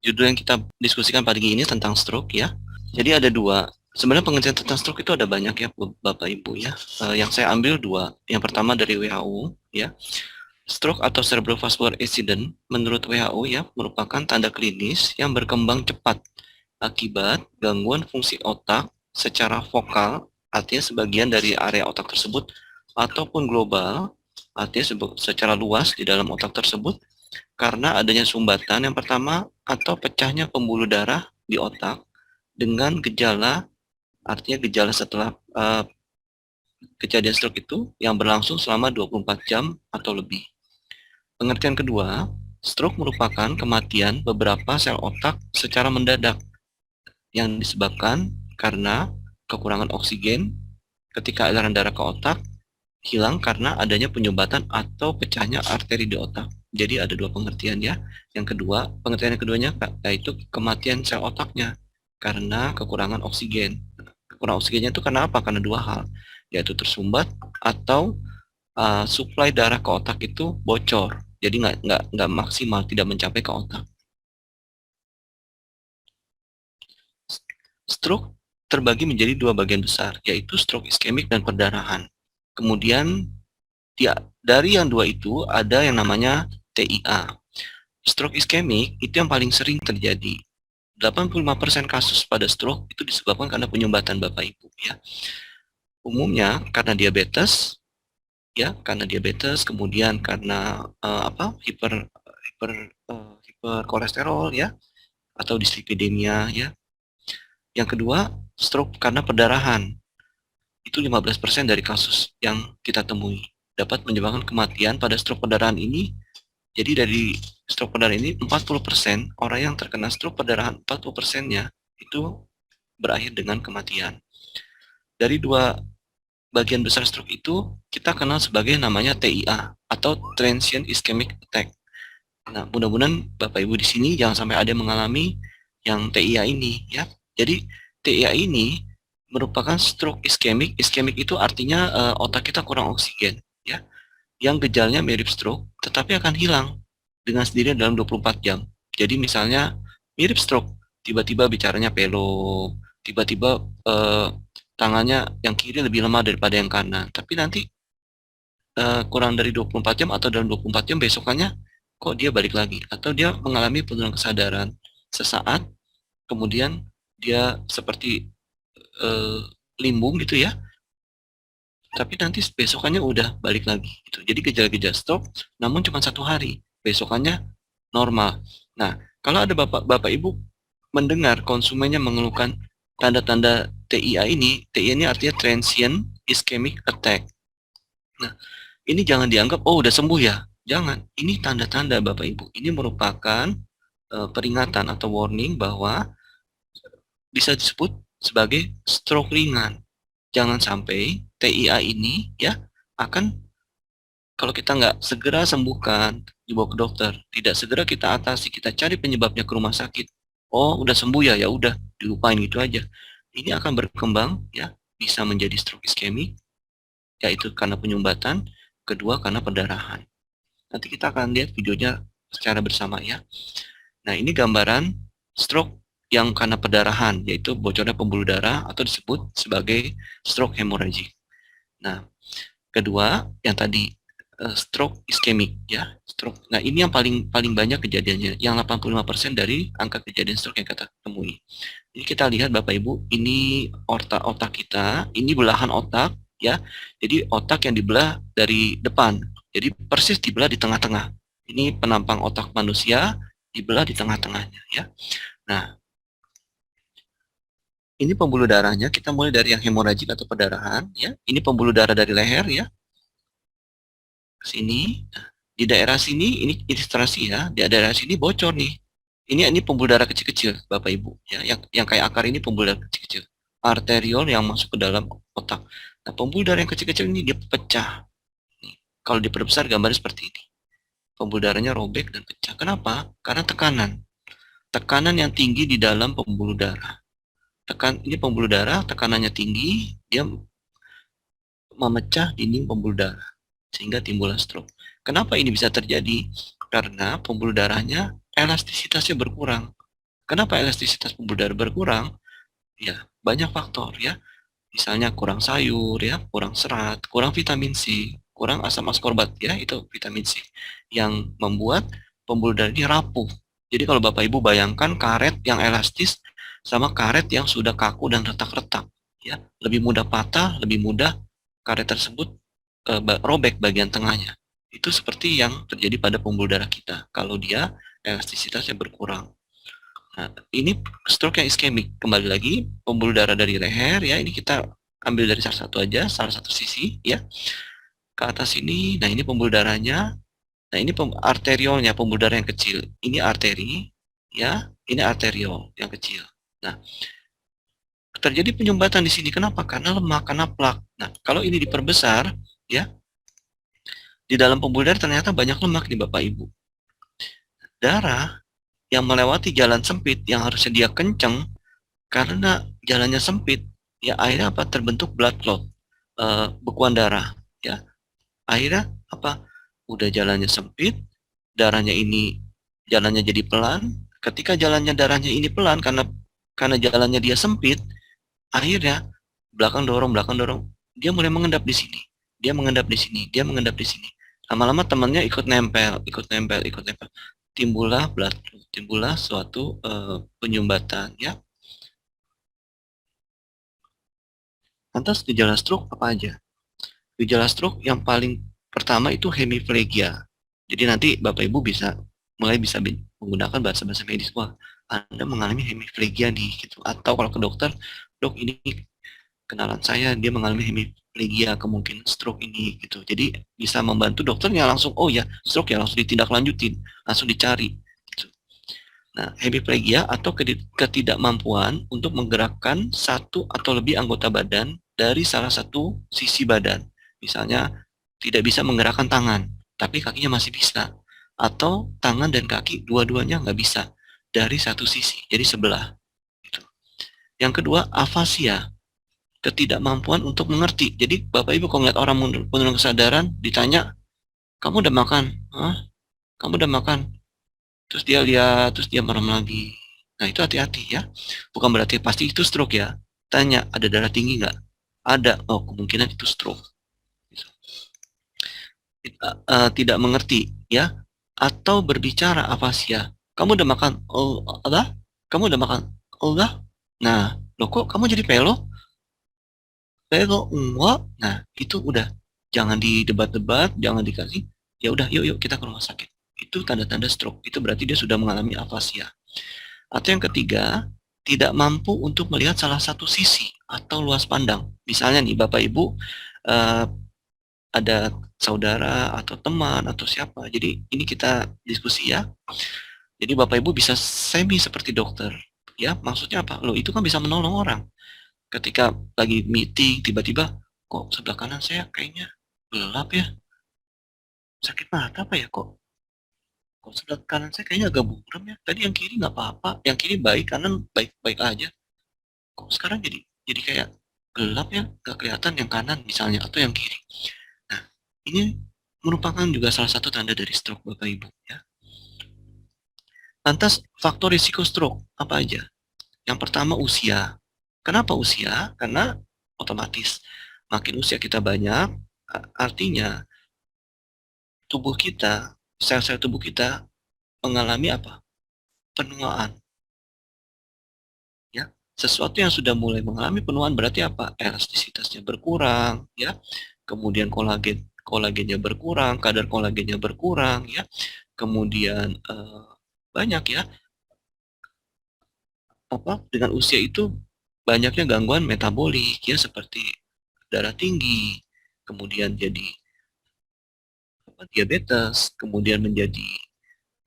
judul yang kita diskusikan pagi ini tentang stroke ya. Jadi ada dua. Sebenarnya pengertian tentang stroke itu ada banyak ya Bapak Ibu ya. Yang saya ambil dua. Yang pertama dari WHO ya. Stroke atau cerebrovascular accident menurut WHO ya merupakan tanda klinis yang berkembang cepat akibat gangguan fungsi otak secara vokal, artinya sebagian dari area otak tersebut, ataupun global, artinya secara luas di dalam otak tersebut, karena adanya sumbatan yang pertama atau pecahnya pembuluh darah di otak dengan gejala, artinya gejala setelah kejadian stroke itu yang berlangsung selama 24 jam atau lebih. Pengertian kedua, stroke merupakan kematian beberapa sel otak secara mendadak yang disebabkan karena kekurangan oksigen ketika aliran darah ke otak hilang karena adanya penyumbatan atau pecahnya arteri di otak. Jadi ada dua pengertian ya. Yang kedua, pengertian yang keduanya yaitu kematian sel otaknya karena kekurangan oksigen. Kekurangan oksigennya itu karena apa? Karena dua hal, yaitu tersumbat atau suplai darah ke otak itu bocor. Jadi nggak maksimal, tidak mencapai ke otak. Stroke terbagi menjadi dua bagian besar, yaitu stroke iskemik dan perdarahan. Kemudian dari yang dua itu ada yang namanya TIA. Stroke iskemik itu yang paling sering terjadi. 85% kasus pada stroke itu disebabkan karena penyumbatan Bapak Ibu ya. Umumnya karena diabetes ya, kemudian karena hiperkolesterol ya, atau dislipidemia ya. Yang kedua, stroke karena perdarahan. Itu 15% dari kasus yang kita temui. Dapat menyebabkan kematian pada stroke perdarahan ini. Jadi dari stroke perdarahan ini 40% orang yang terkena stroke perdarahan 40%-nya itu berakhir dengan kematian. Dari dua bagian besar stroke itu kita kenal sebagai namanya TIA atau transient ischemic attack. Nah, mudah-mudahan Bapak Ibu di sini jangan sampai ada yang mengalami yang TIA ini ya. Jadi TIA ini merupakan stroke iskemik. Iskemik itu artinya otak kita kurang oksigen ya. Yang gejalanya mirip stroke tetapi akan hilang dengan sendirinya dalam 24 jam. Jadi misalnya mirip stroke, tiba-tiba bicaranya pelo, tiba-tiba tangannya yang kiri lebih lemah daripada yang kanan. Tapi nanti kurang dari 24 jam atau dalam 24 jam besokannya kok dia balik lagi atau dia mengalami penurunan kesadaran sesaat, kemudian dia seperti limbung gitu ya, tapi nanti besokannya udah balik lagi gitu. Jadi gejala-gejala stroke namun cuma 1 hari, besokannya normal. Nah, kalau ada bapak ibu mendengar konsumennya mengeluhkan tanda-tanda TIA ini artinya transient ischemic attack. Nah, ini jangan dianggap oh udah sembuh ya. Jangan. Ini tanda-tanda Bapak Ibu. Ini merupakan peringatan atau warning bahwa bisa disebut sebagai stroke ringan. Jangan sampai TIA ini ya akan, kalau kita nggak segera sembuhkan, dibawa ke dokter, tidak segera kita atasi, kita cari penyebabnya ke rumah sakit. Oh, udah sembuh ya, ya udah dilupain gitu aja. Ini akan berkembang ya, bisa menjadi stroke iskemik, yaitu karena penyumbatan, kedua karena perdarahan. Nanti kita akan lihat videonya secara bersama ya. Nah, ini gambaran stroke yang karena perdarahan, yaitu bocornya pembuluh darah atau disebut sebagai stroke hemorrhagic. Nah, kedua yang tadi stroke iskemik ya, stroke. Nah, ini yang paling banyak kejadiannya, yang 85% dari angka kejadian stroke yang kita temui. Jadi kita lihat Bapak Ibu, ini otak kita, ini belahan otak ya. Jadi otak yang dibelah dari depan. Jadi persis dibelah di tengah-tengah. Ini penampang otak manusia dibelah di tengah-tengahnya ya. Nah, ini pembuluh darahnya, kita mulai dari yang hemoragik atau perdarahan ya. Ini pembuluh darah dari leher ya. Sini. Nah, di daerah sini ini ilustrasi ya. Di daerah sini bocor nih. Ini pembuluh darah kecil-kecil Bapak Ibu ya. Yang kayak akar ini pembuluh darah kecil-kecil. Arteriol yang masuk ke dalam otak. Nah, pembuluh darah yang kecil-kecil ini dia pecah. Nih, kalau diperbesar gambarnya seperti ini. Pembuluh darahnya robek dan pecah. Kenapa? Karena tekanan. Tekanan yang tinggi di dalam pembuluh darah. Ini pembuluh darah, tekanannya tinggi, dia memecah dinding pembuluh darah sehingga timbullah stroke. Kenapa ini bisa terjadi? Karena pembuluh darahnya elastisitasnya berkurang. Kenapa elastisitas pembuluh darah berkurang? Ya, banyak faktor ya. Misalnya kurang sayur ya, kurang serat, kurang vitamin C, kurang asam askorbat ya, itu vitamin C yang membuat pembuluh darah ini rapuh. Jadi kalau Bapak Ibu bayangkan karet yang elastis sama karet yang sudah kaku dan retak-retak ya, lebih mudah patah, lebih mudah karet tersebut robek bagian tengahnya. Itu seperti yang terjadi pada pembuluh darah kita kalau dia elastisitasnya berkurang. Nah, ini stroke yang iskemik. Kembali lagi, pembuluh darah dari leher ya, ini kita ambil dari salah satu aja, salah satu sisi ya. Ke atas ini, nah ini pembuluh darahnya. Nah, ini arteriolnya, pembuluh darah yang kecil. Ini arteri ya, ini arteriol yang kecil. Nah, terjadi penyumbatan di sini. Kenapa? Karena lemak, karena plak. Nah, kalau ini diperbesar ya, di dalam pembuluh darah ternyata banyak lemak nih Bapak Ibu. Darah yang melewati jalan sempit yang harusnya dia kenceng karena jalannya sempit, ya akhirnya apa? Terbentuk blood clot, bekuan darah, ya. Akhirnya apa? Udah jalannya sempit, darahnya ini jalannya jadi pelan. Ketika jalannya darahnya ini pelan karena jalannya dia sempit, akhirnya belakang dorong, dia mulai mengendap di sini, dia mengendap di sini, dia mengendap di sini. Lama-lama temannya ikut nempel, ikut nempel, ikut nempel. Timbullah blood clot, timbullah suatu penyumbatan, ya. Lantas gejala stroke apa aja? Gejala stroke yang paling pertama itu hemiplegia. Jadi nanti Bapak Ibu bisa menggunakan bahasa-bahasa medis. Wah, Anda mengalami hemiplegia nih gitu. Atau kalau ke dokter, dok ini kenalan saya dia mengalami hemiplegia, kemungkinan stroke ini gitu. Jadi bisa membantu dokternya langsung, oh ya stroke ya, langsung ditindaklanjutin, langsung dicari. Gitu. Nah, hemiplegia atau ketidakmampuan untuk menggerakkan satu atau lebih anggota badan dari salah satu sisi badan. Misalnya, tidak bisa menggerakkan tangan, tapi kakinya masih bisa. Atau tangan dan kaki dua-duanya nggak bisa dari satu sisi, jadi sebelah. Gitu. Yang kedua, afasia, ketidakmampuan untuk mengerti. Jadi Bapak Ibu kalau melihat orang penurunan kesadaran, ditanya, kamu udah makan? Hah? Kamu udah makan? Terus dia lihat, terus dia merem lagi. Nah itu hati-hati ya. Bukan berarti pasti itu stroke ya. Tanya, ada darah tinggi nggak? Ada. Oh, kemungkinan itu stroke. Tidak mengerti ya. Atau berbicara afasia. Kamu udah makan? Oh, apa? Kamu udah makan? Oh, enggak. Nah, loh kok kamu jadi pelo? Pelo enggak. Nah, itu udah. Jangan didebat-debat, jangan dikasih. Ya udah, yuk kita ke rumah sakit. Itu tanda-tanda stroke. Itu berarti dia sudah mengalami afasia. Atau yang ketiga, tidak mampu untuk melihat salah satu sisi atau luas pandang. Misalnya nih, Bapak Ibu ada saudara atau teman atau siapa. Jadi ini kita diskusi ya. Jadi Bapak Ibu bisa semi seperti dokter. Ya, maksudnya apa? Loh, itu kan bisa menolong orang. Ketika lagi meeting, tiba-tiba, kok sebelah kanan saya kayaknya gelap ya? Sakit mata apa ya kok? Kok sebelah kanan saya kayaknya agak buram ya? Tadi yang kiri nggak apa-apa, yang kiri baik, kanan baik-baik aja. Kok sekarang jadi kayak gelap ya, nggak kelihatan yang kanan misalnya atau yang kiri. Nah, ini merupakan juga salah satu tanda dari stroke Bapak Ibu ya. Lantas faktor risiko stroke apa aja? Yang pertama usia. Kenapa usia? Karena otomatis makin usia kita banyak, artinya tubuh kita, sel-sel tubuh kita mengalami apa? Penuaan. Ya, sesuatu yang sudah mulai mengalami penuaan berarti apa? Elastisitasnya berkurang, ya. Kemudian kolagennya berkurang, kadar kolagennya berkurang, ya. Kemudian banyak ya, apa dengan usia itu banyaknya gangguan metabolik ya seperti darah tinggi, kemudian jadi diabetes, kemudian menjadi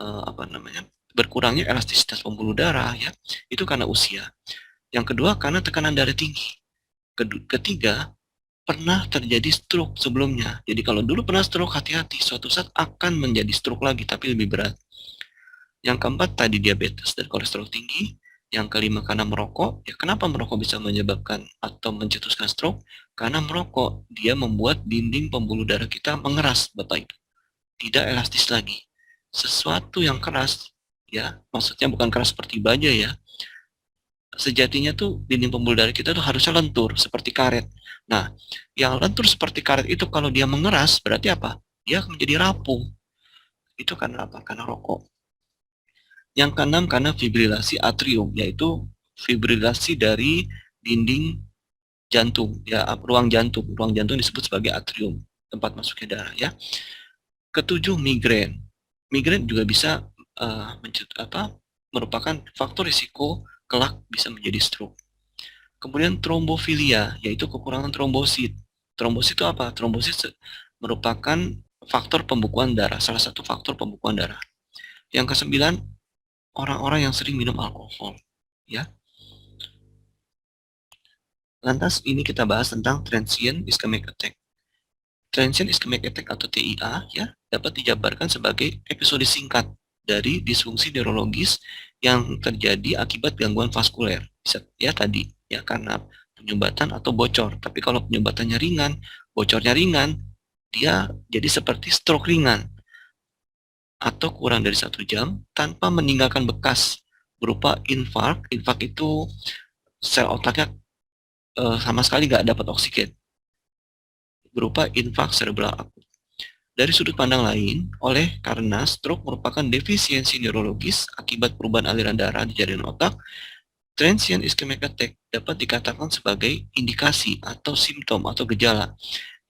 apa namanya? Berkurangnya elastisitas pembuluh darah ya. Itu karena usia. Yang kedua karena tekanan darah tinggi. Ketiga, pernah terjadi stroke sebelumnya. Jadi kalau dulu pernah stroke, hati-hati. Suatu saat akan menjadi stroke lagi, tapi lebih berat. Yang keempat, tadi diabetes dan kolesterol tinggi. Yang kelima, karena merokok. Ya, kenapa merokok bisa menyebabkan atau mencetuskan stroke? Karena merokok, dia membuat dinding pembuluh darah kita mengeras, Bapak Ibu. Tidak elastis lagi. Sesuatu yang keras, ya. Maksudnya bukan keras seperti baja ya. Sejatinya tuh dinding pembuluh darah kita tuh harusnya lentur seperti karet. Nah, yang lentur seperti karet itu kalau dia mengeras berarti apa? Dia akan menjadi rapuh. Itu karena apa? Karena rokok. Yang keenam karena fibrilasi atrium, yaitu fibrilasi dari dinding jantung, ya ruang jantung. Ruang jantung disebut sebagai atrium, tempat masuknya darah ya. Ketujuh, migrain. Migrain juga bisa merupakan faktor risiko kelak bisa menjadi stroke. Kemudian trombofilia, yaitu kekurangan trombosit. Trombosit itu apa? Trombosit merupakan faktor pembekuan darah, salah satu faktor pembekuan darah. Yang kesembilan, orang-orang yang sering minum alkohol. Ya. Lantas ini kita bahas tentang transient ischemic attack. Transient ischemic attack atau TIA ya dapat dijabarkan sebagai episode singkat dari disfungsi neurologis yang terjadi akibat gangguan vaskuler. Bisa ya tadi ya karena penyumbatan atau bocor. Tapi kalau penyumbatannya ringan, bocornya ringan, dia jadi seperti stroke ringan atau kurang dari 1 jam tanpa meninggalkan bekas berupa infark. Infark itu sel otaknya sama sekali nggak dapat oksigen, berupa infark cerebral akut. Dari sudut pandang lain, oleh karena stroke merupakan defisiensi neurologis akibat perubahan aliran darah di jaringan otak, transient ischemic attack dapat dikatakan sebagai indikasi atau simptom atau gejala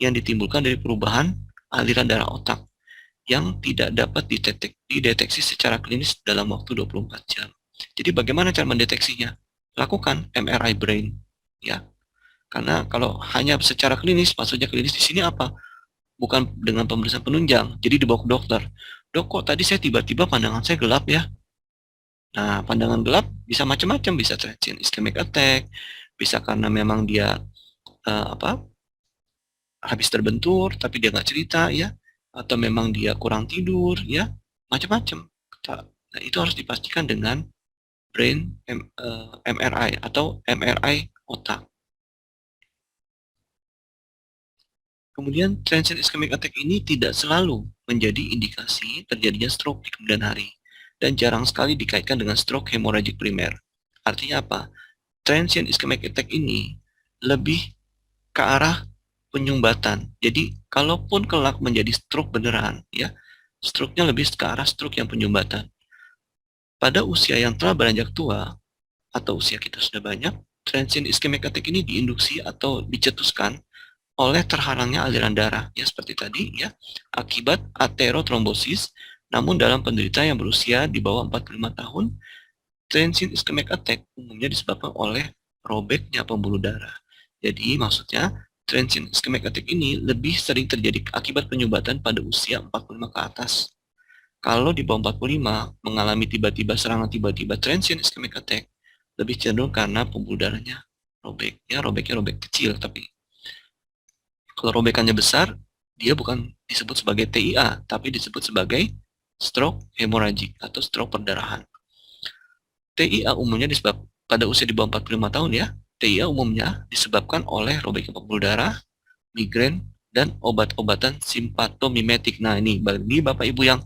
yang ditimbulkan dari perubahan aliran darah otak yang tidak dapat dideteksi secara klinis dalam waktu 24 jam. Jadi bagaimana cara mendeteksinya? Lakukan MRI brain, ya. Karena kalau hanya secara klinis, maksudnya klinis di sini apa? Bukan dengan pemeriksaan penunjang. Jadi dibawa ke dokter. Dok, kok tadi saya tiba-tiba pandangan saya gelap ya? Nah, pandangan gelap bisa macam-macam, bisa transient ischemic attack, bisa karena memang dia habis terbentur tapi dia nggak cerita ya, atau memang dia kurang tidur ya, macam-macam. Nah, itu harus dipastikan dengan brain MRI atau MRI otak. Kemudian transient ischemic attack ini tidak selalu menjadi indikasi terjadinya stroke di kemudian hari dan jarang sekali dikaitkan dengan stroke hemorrhagic primer. Artinya apa? Transient ischemic attack ini lebih ke arah penyumbatan. Jadi kalaupun kelak menjadi stroke beneran, ya, stroke-nya lebih ke arah stroke yang penyumbatan. Pada usia yang telah beranjak tua atau usia kita sudah banyak, transient ischemic attack ini diinduksi atau dicetuskan oleh terhalangnya aliran darah ya seperti tadi ya akibat aterotrombosis. Namun dalam penderita yang berusia di bawah 45 tahun, transient ischemic attack umumnya disebabkan oleh robeknya pembuluh darah. Jadi maksudnya transient ischemic attack ini lebih sering terjadi akibat penyumbatan pada usia 45 ke atas. Kalau di bawah 45 mengalami tiba-tiba serangan tiba-tiba transient ischemic attack, lebih cenderung karena pembuluh darahnya robek. Ya, robeknya robek kecil, tapi kalau robekannya besar, dia bukan disebut sebagai TIA, tapi disebut sebagai stroke hemorrhagic atau stroke perdarahan. TIA umumnya disebabkan pada usia di bawah 45 tahun ya. TIA umumnya disebabkan oleh robeknya pembuluh darah, migrain, dan obat-obatan simpatomimetik. Nah, ini bagi Bapak Ibu yang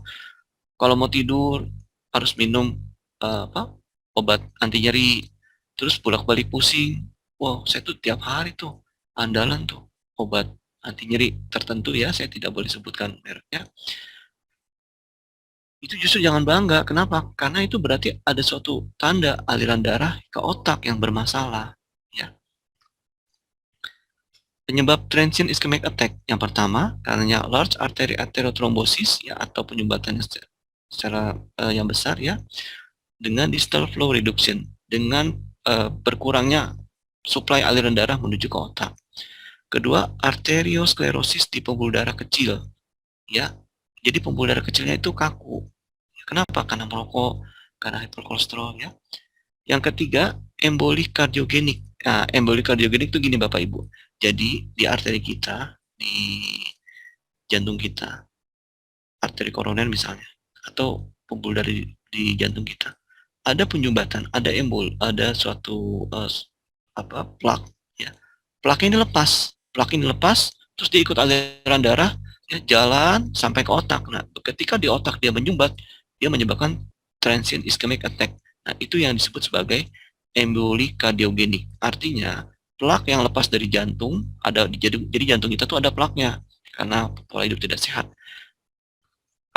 kalau mau tidur harus minum obat anti nyeri, terus bolak-balik pusing. Wow, saya tuh tiap hari tuh andalan tuh obat anti nyeri tertentu ya, saya tidak boleh sebutkan mereknya. Itu justru jangan bangga. Kenapa? Karena itu berarti ada suatu tanda aliran darah ke otak yang bermasalah. Ya. Penyebab transient ischemic attack yang pertama karena large artery atherothrombosis ya atau penyumbatannya secara yang besar ya dengan distal flow reduction dengan berkurangnya suplai aliran darah menuju ke otak. Kedua, arteriosklerosis di pembuluh darah kecil. Ya, jadi pembuluh darah kecilnya itu kaku. Kenapa? Karena merokok, karena hiperkolesterol ya. Yang ketiga, emboli kardiogenik. Nah, emboli kardiogenik itu gini Bapak Ibu. Jadi di arteri kita, di jantung kita, arteri koroner misalnya, atau pembuluh darah di jantung kita, ada penyumbatan, ada embol, ada suatu plak. Ya. Plak ini lepas, terus dia ikut aliran darah, ya, jalan sampai ke otak. Nah, ketika di otak dia menyumbat, dia menyebabkan transient ischemic attack. Nah, itu yang disebut sebagai emboli kardiogenik. Artinya, plak yang lepas dari jantung ada jadi jantung kita tuh ada plaknya karena pola hidup tidak sehat.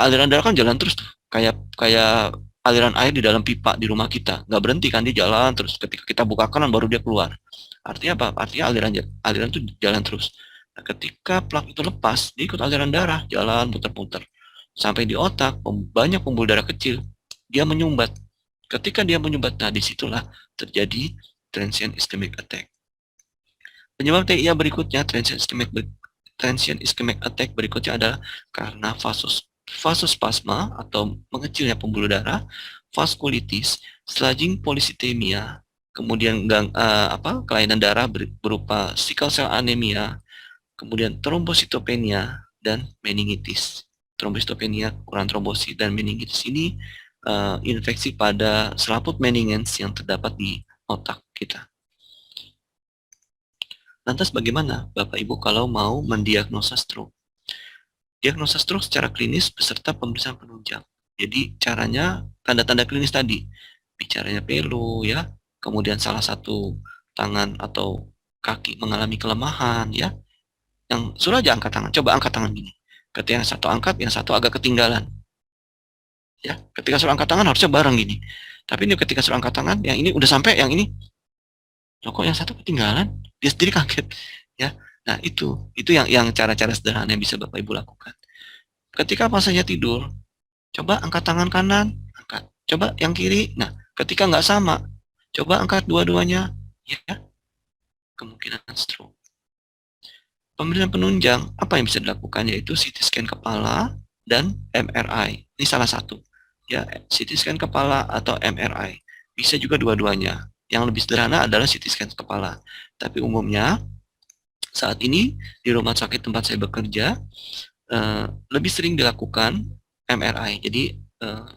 Aliran darah kan jalan terus tuh, kayak kayak aliran air di dalam pipa di rumah kita, nggak berhenti kan, dia jalan terus. Ketika kita buka keran baru dia keluar. Artinya apa? Artinya aliran itu jalan terus. Nah, ketika plak itu lepas, dia ikut aliran darah, jalan muter-muter sampai di otak, banyak pembuluh darah kecil, dia menyumbat. Ketika dia menyumbat, nah disitulah terjadi transient ischemic attack. Penyebab TIA berikutnya, transient ischemic attack berikutnya adalah karena vasospasma atau mengecilnya pembuluh darah, vaskulitis, sludging polycythemia, kemudian kelainan darah berupa sickle cell anemia, kemudian trombositopenia dan meningitis. Trombositopenia, kurang trombosit, dan meningitis ini infeksi pada selaput meningens yang terdapat di otak kita. Lantas bagaimana Bapak Ibu kalau mau mendiagnosa stroke? Diagnosa stroke secara klinis beserta pemeriksaan penunjang. Jadi caranya tanda-tanda klinis tadi, bicaranya pilu ya, kemudian salah satu tangan atau kaki mengalami kelemahan ya. Yang suruh aja angkat tangan, coba angkat tangan gini. Ketika yang satu angkat, yang satu agak ketinggalan. Ya, ketika suruh angkat tangan harusnya bareng gini. Tapi ini ketika suruh angkat tangan, yang ini udah sampai, yang ini loh kok yang satu ketinggalan, dia sendiri kaget ya. Nah itu yang cara-cara sederhana yang bisa Bapak Ibu lakukan. Ketika pasiennya tidur, coba angkat tangan kanan, angkat, coba yang kiri. Nah ketika nggak sama, coba angkat dua-duanya, ya, kemungkinan stroke. Pemeriksaan penunjang apa yang bisa dilakukan, yaitu CT scan kepala dan MRI. Ini salah satu ya, CT scan kepala atau MRI, bisa juga dua-duanya. Yang lebih sederhana adalah CT scan kepala. Tapi umumnya saat ini di rumah sakit tempat saya bekerja lebih sering dilakukan MRI. Jadi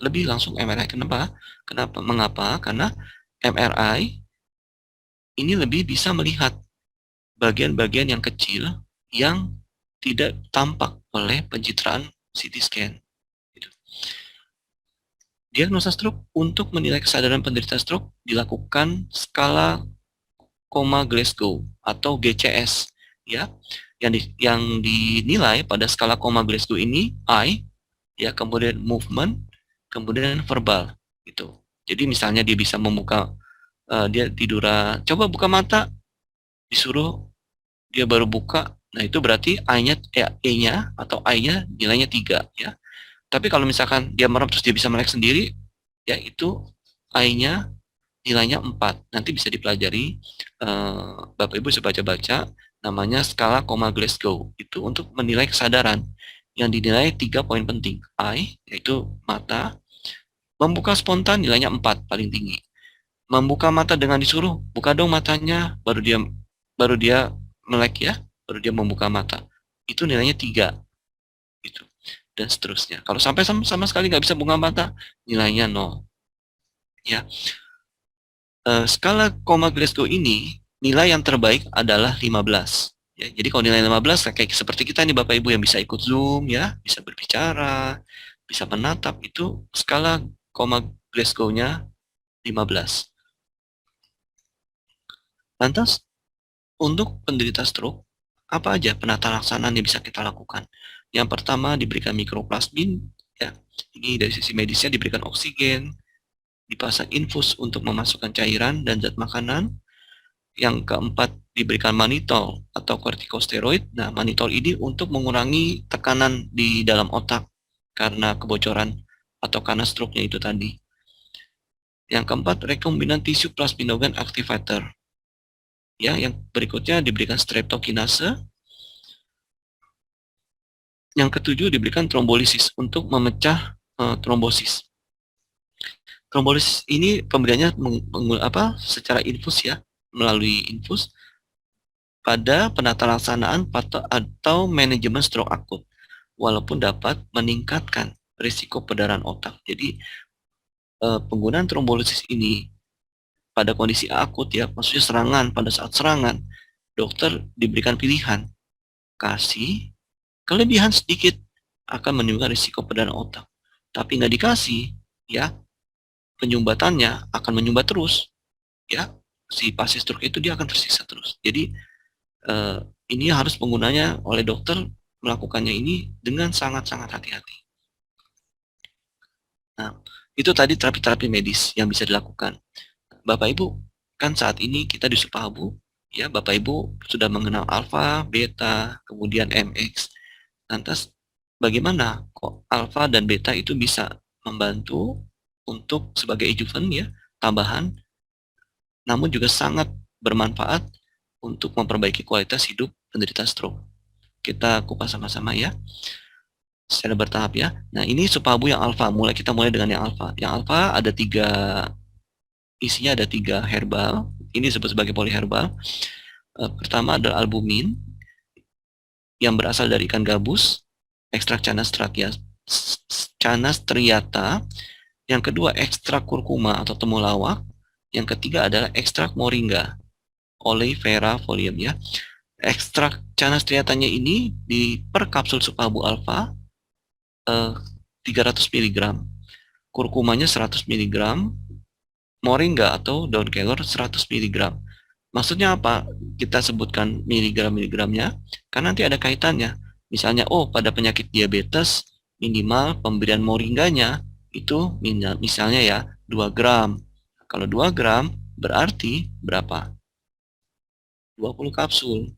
lebih langsung MRI. Mengapa? Karena MRI ini lebih bisa melihat bagian-bagian yang kecil yang tidak tampak oleh pencitraan CT scan. Diagnosa stroke untuk menilai kesadaran penderita stroke dilakukan skala koma Glasgow atau GCS ya. Yang dinilai pada skala koma Glasgow ini eye ya, kemudian movement, kemudian verbal gitu. Jadi misalnya dia bisa membuka dia tiduran, coba buka mata, disuruh dia baru buka. Nah, itu berarti I-nya ya, E-nya atau I-nya nilainya 3 ya. Tapi kalau misalkan dia merem terus dia bisa melek sendiri, ya itu I-nya nilainya 4. Nanti bisa dipelajari, Bapak Ibu bisa baca-baca, namanya skala koma Glasgow. Itu untuk menilai kesadaran. Yang dinilai 3 poin penting. I, yaitu mata. Membuka spontan nilainya 4, paling tinggi. Membuka mata dengan disuruh, buka dong matanya, baru dia melek ya, baru dia membuka mata. Itu nilainya 3. Gitu. Dan seterusnya. Kalau sampai sama sekali nggak bisa buka mata, nilainya 0. Ya. Skala koma Glasgow ini, nilai yang terbaik adalah 15. Ya, jadi kalau nilai 15, kayak seperti kita nih Bapak Ibu yang bisa ikut Zoom, ya, bisa berbicara, bisa menatap, itu skala koma Glasgow-nya 15. Lantas, untuk penderita stroke, apa aja penata laksanaan yang bisa kita lakukan? Yang pertama, diberikan mikroplasmin, ya. Ini dari sisi medisnya diberikan oksigen, dipasang infus untuk memasukkan cairan dan zat makanan. Yang keempat, diberikan mannitol atau kortikosteroid. Nah, mannitol ini untuk mengurangi tekanan di dalam otak karena kebocoran atau karena stroke-nya itu tadi. Yang keempat, rekombinan tisu plasminogen activator. Ya, yang berikutnya diberikan streptokinase. Yang ketujuh, diberikan trombolisis untuk memecah trombosis. Trombolisis ini pemberiannya secara infus ya, melalui infus pada penata laksanaan atau manajemen stroke akut, walaupun dapat meningkatkan risiko perdarahan otak. Jadi penggunaan trombolisis ini pada kondisi akut ya, maksudnya serangan, pada saat serangan, dokter diberikan pilihan, kasih kelebihan sedikit akan menimbulkan risiko perdarahan otak, tapi nggak dikasih ya, penyumbatannya akan menyumbat terus, ya. Si pasien stroke itu dia akan tersiksa terus. Jadi ini harus penggunanya oleh dokter melakukannya ini dengan sangat-sangat hati-hati. Nah, itu tadi terapi-terapi medis yang bisa dilakukan. Bapak Ibu, kan saat ini kita di Supabu, ya Bapak Ibu sudah mengenal alfa, beta, kemudian MX. Lantas bagaimana kok alfa dan beta itu bisa membantu untuk sebagai adjuvan ya, tambahan, namun juga sangat bermanfaat untuk memperbaiki kualitas hidup penderita stroke. Kita kupas sama-sama ya, secara bertahap ya. Nah ini Supabu yang alfa, kita mulai dengan yang alfa. Yang alfa ada isinya ada 3 herbal, ini disebut sebagai polyherbal. Pertama adalah albumin, yang berasal dari ikan gabus, ekstrak Canas striata. Yang kedua ekstrak kurkuma atau temulawak. Yang ketiga adalah ekstrak moringa, Aloe vera folium ya. Ekstrak Canas striatanya ini di per kapsul Supabu alfa 300 mg, kurkumanya 100 mg, moringa atau daun kelor 100 mg. Maksudnya apa? Kita sebutkan miligram-miligramnya, karena nanti ada kaitannya. Misalnya, pada penyakit diabetes, minimal pemberian moringanya itu misalnya ya 2 gram. Kalau 2 gram berarti berapa? 20 kapsul.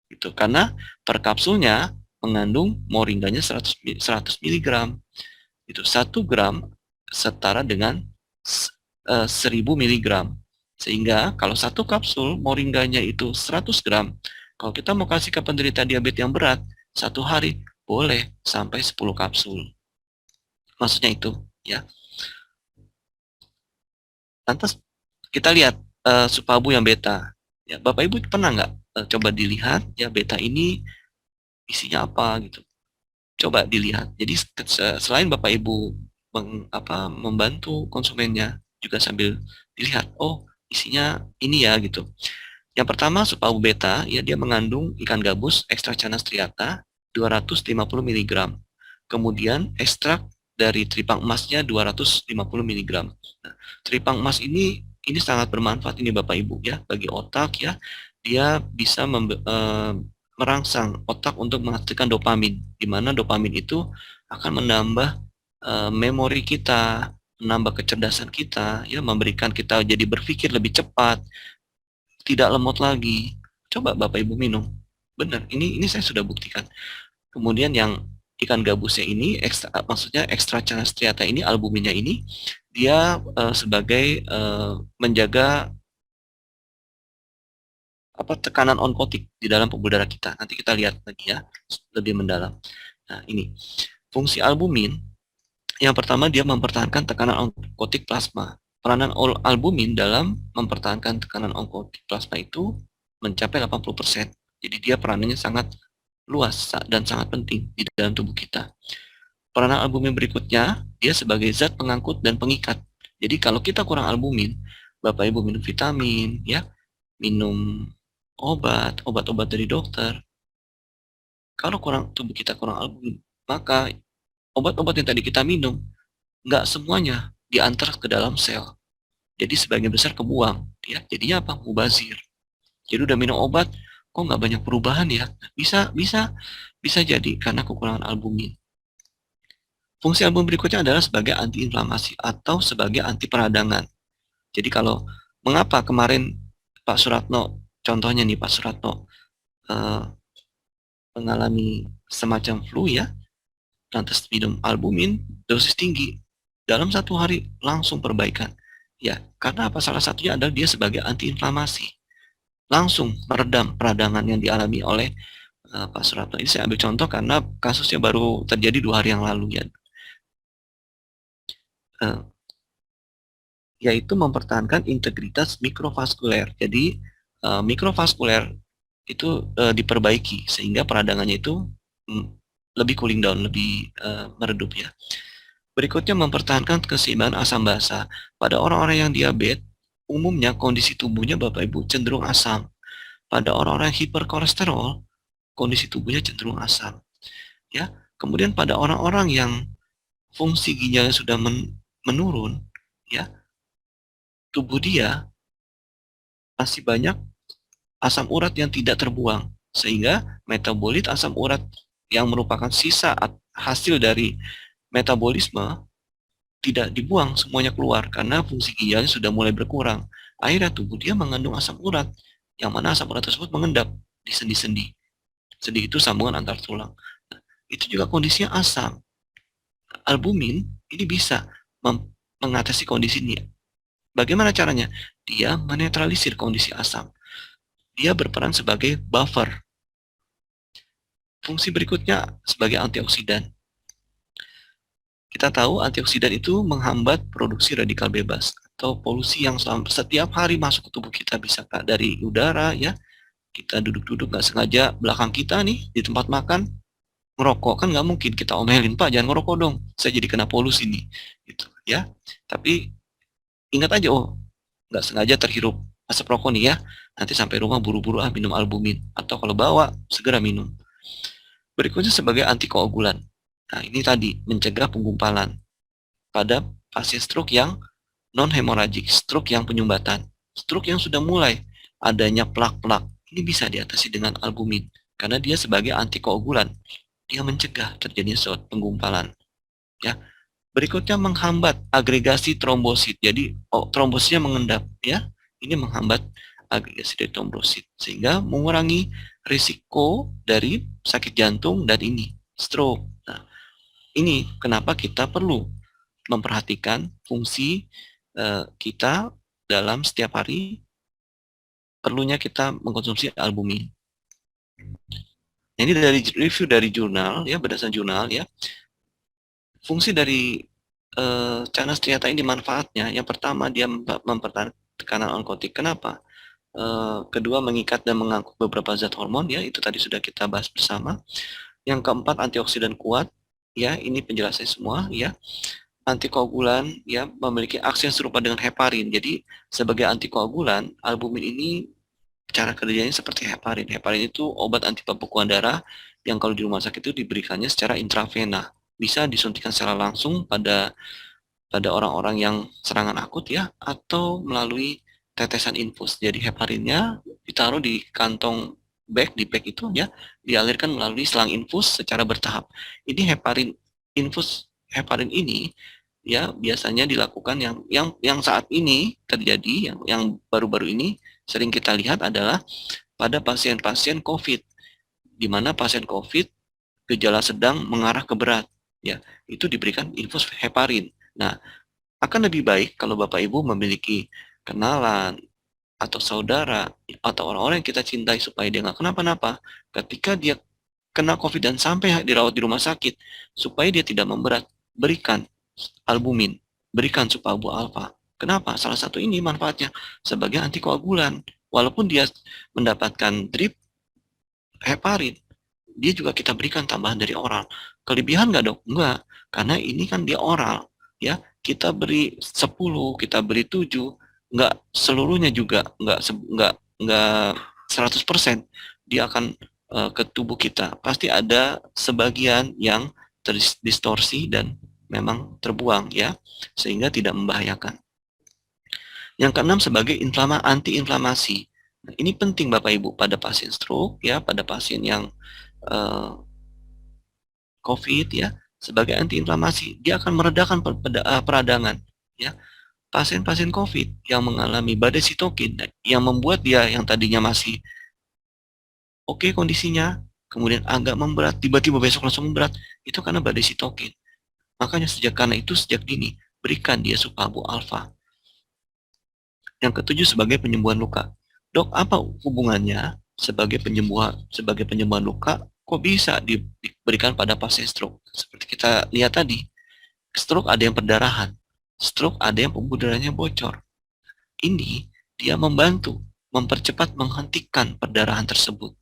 Gitu. Karena per kapsulnya mengandung moringanya 100 mg. Itu 1 gram setara dengan 1000 mg. Sehingga kalau 1 kapsul moringanya itu 100 gram, kalau kita mau kasih ke penderita diabetes yang berat, 1 hari boleh sampai 10 kapsul. Maksudnya itu, ya. Lantas kita lihat Supabu yang beta. Ya, Bapak Ibu pernah nggak coba dilihat ya beta ini isinya apa gitu. Coba dilihat. Jadi selain Bapak Ibu membantu konsumennya, juga sambil dilihat, isinya ini ya gitu. Yang pertama Supabu beta, ya dia mengandung ikan gabus ekstrak Canas striata 250 mg. Kemudian ekstrak dari tripang emasnya 250 mg. Nah, tripang emas ini sangat bermanfaat ini Bapak Ibu ya bagi otak ya. Dia bisa merangsang otak untuk menghasilkan dopamin, di mana dopamin itu akan menambah memori kita, menambah kecerdasan kita, ya memberikan kita jadi berpikir lebih cepat, tidak lemot lagi. Coba Bapak Ibu minum. Benar, ini saya sudah buktikan. Kemudian yang ikan gabusnya ini, maksudnya ekstra Canas striata ini, albuminnya ini, dia sebagai menjaga tekanan onkotik di dalam pembuluh darah kita. Nanti kita lihat lagi ya, lebih mendalam. Nah ini, fungsi albumin, yang pertama dia mempertahankan tekanan onkotik plasma. Peranan albumin dalam mempertahankan tekanan onkotik plasma itu mencapai 80%. Jadi dia peranannya sangat luas dan sangat penting di dalam tubuh kita. Peranan albumin berikutnya, dia sebagai zat pengangkut dan pengikat. Jadi kalau kita kurang albumin, Bapak Ibu minum vitamin, ya, minum obat-obat dari dokter. Kalau tubuh kita kurang albumin, maka obat-obat yang tadi kita minum, nggak semuanya diantar ke dalam sel. Jadi sebagian besar kebuang, ya. Jadinya apa? Mubazir. Jadi udah minum obat, kok nggak banyak perubahan ya? Bisa jadi karena kekurangan albumin. Fungsi albumin berikutnya adalah sebagai antiinflamasi atau sebagai anti peradangan. Jadi kalau mengapa kemarin Pak Suratno, contohnya nih Pak Suratno mengalami semacam flu ya, lantas minum albumin dosis tinggi, dalam 1 hari langsung perbaikan. Ya, karena apa? Salah satunya adalah dia sebagai antiinflamasi. Langsung meredam peradangan yang dialami oleh Pak Suratno. Ini saya ambil contoh karena kasusnya baru terjadi 2 hari yang lalu ya. Yaitu mempertahankan integritas mikrovaskuler. Jadi mikrovaskuler itu diperbaiki sehingga peradangannya itu lebih cooling down, lebih meredup ya. Berikutnya mempertahankan keseimbangan asam basa. Pada orang-orang yang diabetes, umumnya kondisi tubuhnya Bapak Ibu cenderung asam. Pada orang-orang yang hiperkolesterol, kondisi tubuhnya cenderung asam. Ya, kemudian pada orang-orang yang fungsi ginjalnya sudah menurun, ya, tubuh dia masih banyak asam urat yang tidak terbuang, sehingga metabolit asam urat yang merupakan sisa hasil dari metabolisme tidak dibuang, semuanya keluar karena fungsi ginjalnya sudah mulai berkurang. Akhirnya tubuh dia mengandung asam urat, yang mana asam urat tersebut mengendap di sendi-sendi. Sendi itu sambungan antar tulang. Nah, itu juga kondisinya asam. Albumin ini bisa mengatasi kondisi ini. Bagaimana caranya? Dia menetralisir kondisi asam. Dia berperan sebagai buffer. Fungsi berikutnya sebagai antioksidan. Kita tahu antioksidan itu menghambat produksi radikal bebas atau polusi yang setiap hari masuk ke tubuh kita, bisa dari udara ya. Kita duduk-duduk nggak sengaja, belakang kita nih di tempat makan ngerokok, kan nggak mungkin kita omelin, Pak jangan ngerokok dong, saya jadi kena polusi nih, gitu ya. Tapi ingat aja, oh nggak sengaja terhirup asap rokok nih ya, nanti sampai rumah buru-buru minum albumin, atau kalau bawa segera minum. Berikutnya sebagai antikoagulan. Nah ini tadi mencegah penggumpalan pada pasien stroke yang non hemoragik, stroke yang penyumbatan, stroke yang sudah mulai adanya plak-plak, ini bisa diatasi dengan albumin karena dia sebagai antikoagulan, dia mencegah terjadinya suatu penggumpalan. Ya, berikutnya menghambat agregasi trombosit. Jadi trombositnya mengendap, ya, ini menghambat agregasi dari trombosit sehingga mengurangi risiko dari sakit jantung dan ini stroke. Nah, ini kenapa kita perlu memperhatikan fungsi kita dalam setiap hari perlunya kita mengkonsumsi albumin. Nah, ini dari review dari jurnal ya, berdasarkan jurnal ya. Fungsi dari Canas triata ini manfaatnya, yang pertama dia mempertahankan tekanan onkotik. Kenapa? Kedua mengikat dan mengangkut beberapa zat hormon ya, itu tadi sudah kita bahas bersama. Yang keempat antioksidan kuat ya, ini penjelasannya semua ya. Antikoagulan ya, memiliki aksi yang serupa dengan heparin. Jadi sebagai antikoagulan, albumin ini cara kerjanya seperti heparin. Heparin itu obat anti pembekuan darah yang kalau di rumah sakit itu diberikannya secara intravena. Bisa disuntikan secara langsung pada orang-orang yang serangan akut ya, atau melalui tetesan infus. Jadi heparinnya ditaruh di kantong di bag itu ya, dialirkan melalui selang infus secara bertahap. Ini heparin ini ya biasanya dilakukan yang saat ini terjadi, yang baru-baru ini sering kita lihat adalah pada pasien-pasien COVID, di mana pasien COVID gejala sedang mengarah ke berat, ya itu diberikan infus heparin. Nah, akan lebih baik kalau Bapak Ibu memiliki kenalan atau saudara atau orang-orang yang kita cintai supaya dia nggak kenapa-napa ketika dia kena COVID dan sampai dirawat di rumah sakit, supaya dia tidak memberat, berikan albumin, berikan supabu alfa. Kenapa? Salah satu ini manfaatnya sebagai antikoagulan. Walaupun dia mendapatkan drip heparin, dia juga kita berikan tambahan dari oral. Kelebihan nggak dok? Enggak, karena ini kan dia oral. Ya, kita beri 10, kita beri 7, nggak seluruhnya juga, nggak 100% dia akan ke tubuh kita. Pasti ada sebagian yang terdistorsi dan memang terbuang ya, sehingga tidak membahayakan. Yang keenam sebagai antiinflamasi. Nah, ini penting Bapak Ibu pada pasien stroke ya, pada pasien yang COVID ya, sebagai antiinflamasi. Dia akan meredakan peradangan ya. Pasien-pasien COVID yang mengalami badai sitokin yang membuat dia yang tadinya masih oke kondisinya, kemudian agak memberat, tiba-tiba besok langsung memberat, itu karena badai sitokin. Makanya sejak dini, berikan dia supabu alfa. Yang ketujuh sebagai penyembuhan luka. Dok, apa hubungannya sebagai penyembuhan luka kok bisa diberikan pada pasien stroke? Seperti kita lihat tadi, stroke ada yang perdarahan, stroke ada yang pembuluh darahnya bocor. Ini dia membantu mempercepat menghentikan perdarahan tersebut.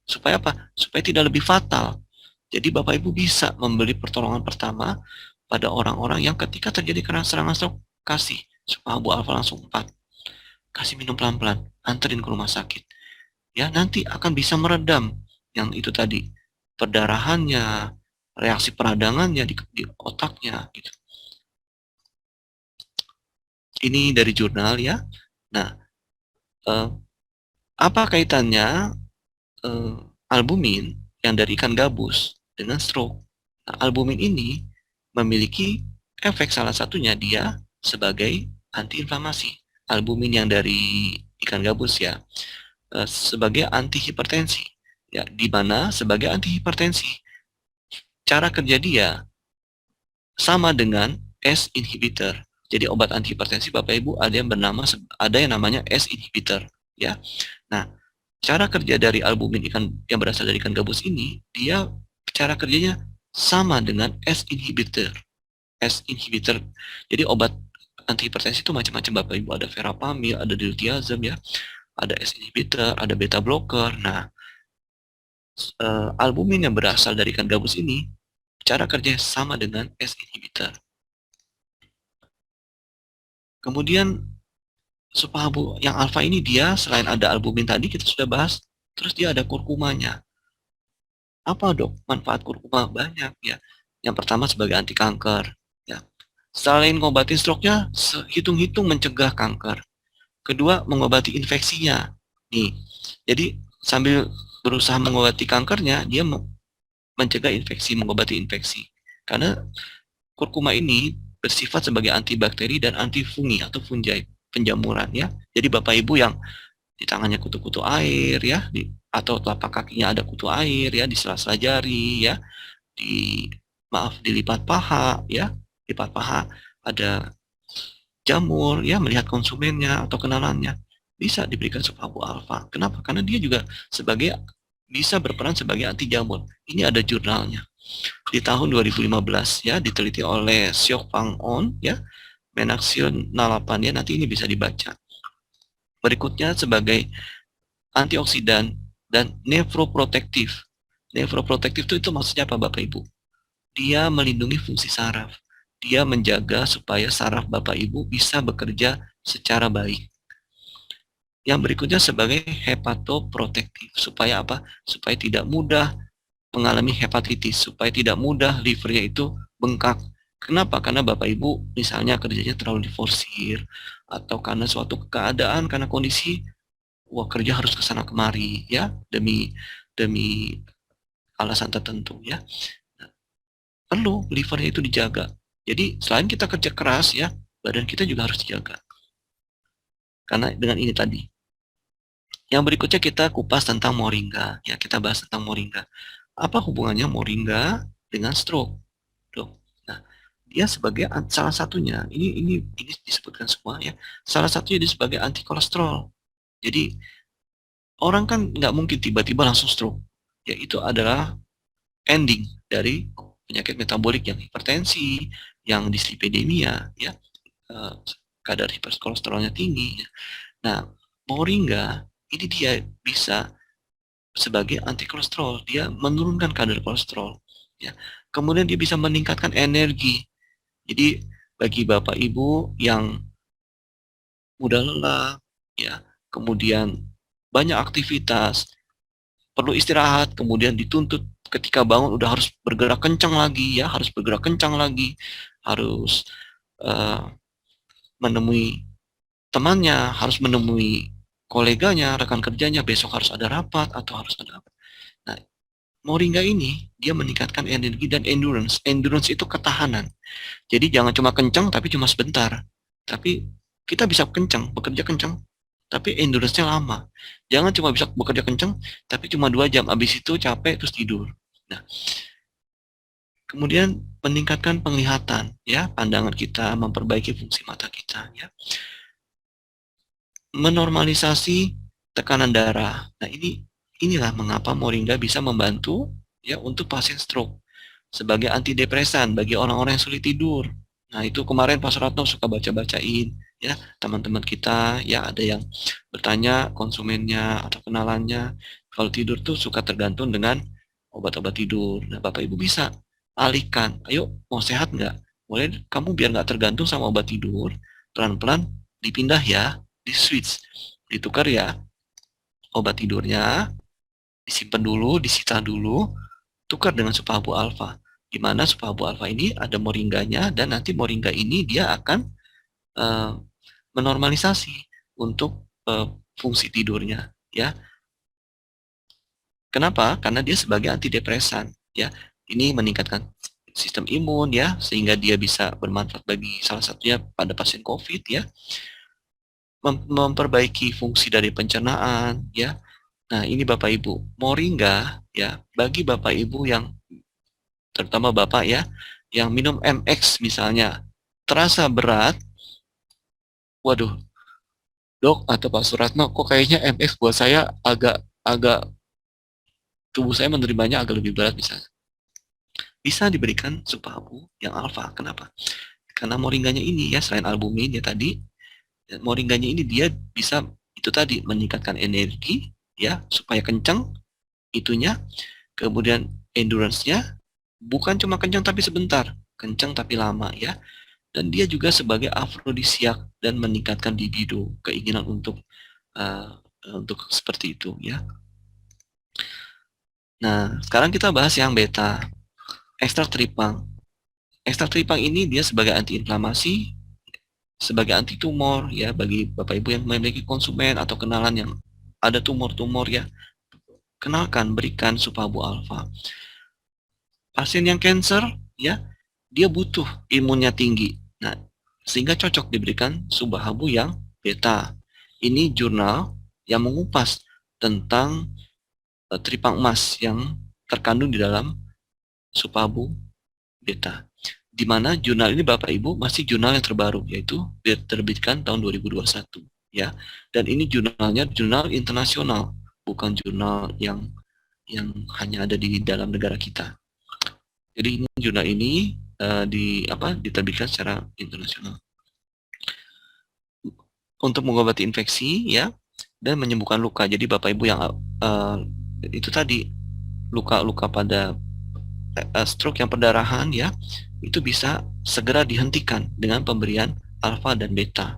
Supaya apa? Supaya tidak lebih fatal. Jadi Bapak Ibu bisa memberi pertolongan pertama pada orang-orang yang ketika terjadi serangan stroke, kasih supabu alfa langsung 4. Kasih minum pelan-pelan, anterin ke rumah sakit. Ya, nanti akan bisa meredam yang itu tadi, perdarahannya, reaksi peradangannya di otaknya gitu. Ini dari jurnal ya. Nah, apa kaitannya albumin yang dari ikan gabus dengan stroke? Nah, albumin ini memiliki efek, salah satunya dia sebagai antiinflamasi. Albumin yang dari ikan gabus ya, sebagai antihipertensi. Ya, di mana sebagai antihipertensi cara kerja dia sama dengan ACE inhibitor. Jadi obat antihipertensi Bapak Ibu ada yang namanya ACE inhibitor ya. Nah, cara kerja dari albumin ikan yang berasal dari ikan gabus ini, dia cara kerjanya sama dengan ACE inhibitor. ACE inhibitor. Jadi obat antihipertensi itu macam-macam Bapak Ibu, ada verapamil, ada diltiazem ya, ada ACE inhibitor, ada beta blocker. Nah, albumin yang berasal dari ikan gabus ini cara kerjanya sama dengan ACE inhibitor. Kemudian Supahabu yang alfa ini dia selain ada albumin tadi kita sudah bahas, terus dia ada kurkumanya. Apa dok manfaat kurkuma? Banyak ya. Yang pertama sebagai anti kanker ya. Selain ngobatin stroke-nya, hitung-hitung mencegah kanker. Kedua, mengobati infeksinya. Nih, jadi sambil berusaha mengobati kankernya, dia mencegah infeksi, mengobati infeksi. Karena kurkuma ini bersifat sebagai antibakteri dan antifungi atau fungi, penjamuran ya. Jadi Bapak Ibu yang di tangannya kutu-kutu air ya, atau telapak kakinya ada kutu air ya, di sela-sela jari ya, di lipat paha ya, lipat paha ada jamur ya, melihat konsumennya atau kenalannya, bisa diberikan Supabu alfa. Kenapa? Karena dia juga bisa berperan sebagai anti jamur. Ini ada jurnalnya. Di tahun 2015 ya, diteliti oleh Seok Pang On ya, Menaxion 8 ya, nanti ini bisa dibaca. Berikutnya sebagai antioksidan dan nefroprotektif. Nefroprotektif itu maksudnya apa Bapak Ibu? Dia melindungi fungsi saraf. Dia menjaga supaya saraf Bapak Ibu bisa bekerja secara baik. Yang berikutnya sebagai hepatoprotektif. Supaya apa? Supaya tidak mudah mengalami hepatitis, supaya tidak mudah livernya itu bengkak. Kenapa? Karena Bapak Ibu misalnya kerjanya terlalu diforsir, atau karena suatu keadaan, karena kondisi, wah kerja harus ke sana kemari ya, demi alasan tertentu ya. Nah, perlu livernya itu dijaga. Jadi selain kita kerja keras ya, badan kita juga harus dijaga. Karena dengan ini tadi. Yang berikutnya kita kupas tentang moringa. Ya, kita bahas tentang moringa. Apa hubungannya moringa dengan stroke? Dok. Nah, dia sebagai salah satunya, ini disebutkan semua ya. Salah satunya dia sebagai anti kolesterol. Jadi orang kan nggak mungkin tiba-tiba langsung stroke. Ya, itu adalah ending dari penyakit metabolik yang hipertensi, yang dislipidemia, ya, kadar hiperkolesterolnya tinggi. Ya. Nah, moringa ini dia bisa sebagai anti kolesterol, dia menurunkan kadar kolesterol. Ya. Kemudian dia bisa meningkatkan energi. Jadi bagi Bapak Ibu yang mudah lelah, ya, kemudian banyak aktivitas, perlu istirahat, kemudian dituntut ketika bangun udah harus bergerak kencang lagi ya, harus bergerak kencang lagi, harus menemui temannya, harus menemui koleganya, rekan kerjanya, besok harus ada rapat atau harus ada apa. Nah, moringa ini dia meningkatkan energi dan endurance. Endurance itu ketahanan. Jadi jangan cuma kencang tapi cuma sebentar. Tapi kita bisa kencang, bekerja kencang, tapi endurance-nya lama. Jangan cuma bisa bekerja kencang, tapi cuma 2 jam, habis itu capek terus tidur. Nah, kemudian meningkatkan penglihatan, ya, pandangan kita, memperbaiki fungsi mata kita, ya. Menormalisasi tekanan darah. Nah, inilah mengapa moringa bisa membantu ya untuk pasien stroke sebagai antidepresan bagi orang-orang yang sulit tidur. Nah, itu kemarin Pak Suratno suka baca-bacain ya, teman-teman kita ya, ada yang bertanya konsumennya atau kenalannya kalau tidur tuh suka tergantung dengan obat-obat tidur. Nah, Bapak Ibu bisa alihkan. Ayo, mau sehat nggak? Boleh kamu biar nggak tergantung sama obat tidur, pelan-pelan dipindah ya, di switch, ditukar ya, obat tidurnya disimpan dulu, disita dulu, tukar dengan Supabu alfa. Di mana Supabu alfa ini ada moringganya, dan nanti moringga ini dia akan menormalisasi untuk fungsi tidurnya, ya. Kenapa? Karena dia sebagai antidepresan, ya. Ini meningkatkan sistem imun, ya, sehingga dia bisa bermanfaat bagi salah satunya pada pasien COVID, ya. Memperbaiki fungsi dari pencernaan, ya. Nah, ini Bapak Ibu, moringa, ya, bagi Bapak Ibu yang terutama Bapak, ya, yang minum MX misalnya terasa berat, waduh, Dok atau Pak Suratno, kok kayaknya MX buat saya agak agak tubuh saya menerimanya agak lebih berat misalnya. Bisa diberikan sup abu yang alfa. Kenapa? Karena moringganya ini, ya, selain albumin ya tadi, moringganya ini dia bisa itu tadi meningkatkan energi, ya, supaya kencang itunya, kemudian endurance-nya bukan cuma kencang tapi sebentar, kencang tapi lama, ya. Dan dia juga sebagai afrodisiak dan meningkatkan libido, keinginan untuk seperti itu, ya. Nah, sekarang kita bahas yang beta, ekstrak tripang. Ekstrak tripang ini dia sebagai antiinflamasi, sebagai anti tumor, ya, bagi Bapak Ibu yang memiliki konsumen atau kenalan yang ada tumor-tumor, ya. Kenalkan, berikan supabu alfa. Pasien yang cancer, ya, dia butuh imunnya tinggi. Nah, sehingga cocok diberikan subahabu yang beta. Ini jurnal yang mengupas tentang tripang emas yang terkandung di dalam supabu beta. Di mana jurnal ini Bapak Ibu masih jurnal yang terbaru, yaitu diterbitkan tahun 2021, ya. Dan ini jurnalnya jurnal internasional, bukan jurnal yang hanya ada di dalam negara kita. Jadi ini jurnal ini diterbitkan secara internasional untuk mengobati infeksi, ya, dan menyembuhkan luka. Jadi Bapak Ibu yang itu tadi luka-luka pada stroke yang perdarahan, ya, itu bisa segera dihentikan dengan pemberian alfa dan beta.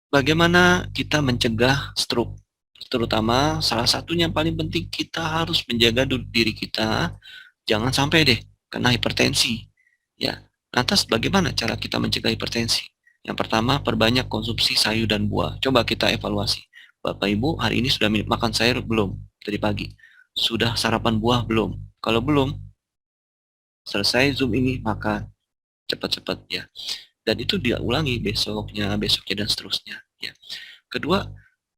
Bagaimana kita mencegah stroke? Terutama salah satunya yang paling penting, kita harus menjaga diri kita jangan sampai deh kena hipertensi, ya. Lantas bagaimana cara kita mencegah hipertensi? Yang pertama, perbanyak konsumsi sayur dan buah. Coba kita evaluasi. Bapak Ibu hari ini sudah makan sayur belum dari pagi? Sudah sarapan buah belum? Kalau belum, selesai Zoom ini makan cepat-cepat, ya. Dan itu dia ulangi besoknya, dan seterusnya, ya. Kedua,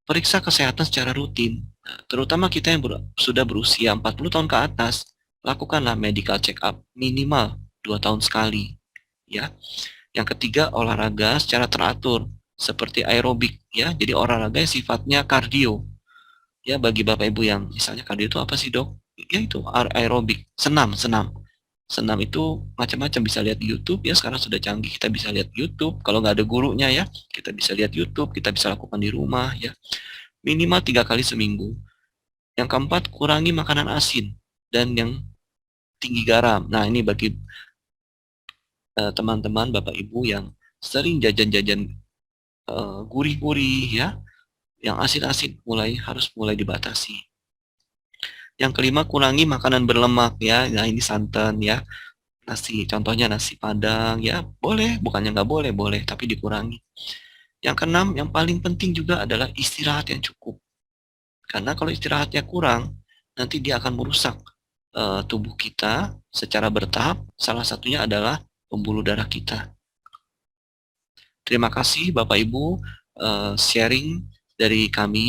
periksa kesehatan secara rutin. Nah, terutama kita yang sudah berusia 40 tahun ke atas, lakukanlah medical check up minimal 2 tahun sekali, ya. Yang ketiga, olahraga secara teratur seperti aerobik, ya. Jadi olahraga yang sifatnya kardio. Ya, bagi Bapak Ibu yang misalnya kardio itu apa sih, Dok? Ya itu aerobik, senam, senam. Senam itu macam-macam, bisa lihat di YouTube, ya, sekarang sudah canggih, kita bisa lihat YouTube. Kalau nggak ada gurunya, ya, kita bisa lihat YouTube, kita bisa lakukan di rumah, ya. Minimal 3 kali seminggu. Yang keempat, kurangi makanan asin dan yang tinggi garam. Nah, ini bagi teman-teman Bapak Ibu yang sering jajan-jajan gurih-gurih, ya, yang asin-asin harus mulai dibatasi. Yang kelima, kurangi makanan berlemak, ya. Nah, ini santan, ya. Nasi, contohnya nasi padang, ya, boleh, bukannya nggak boleh, boleh, tapi dikurangi. Yang keenam, yang paling penting juga adalah istirahat yang cukup. Karena kalau istirahatnya kurang, nanti dia akan merusak tubuh kita secara bertahap. Salah satunya adalah pembuluh darah kita. Terima kasih Bapak Ibu, sharing dari kami.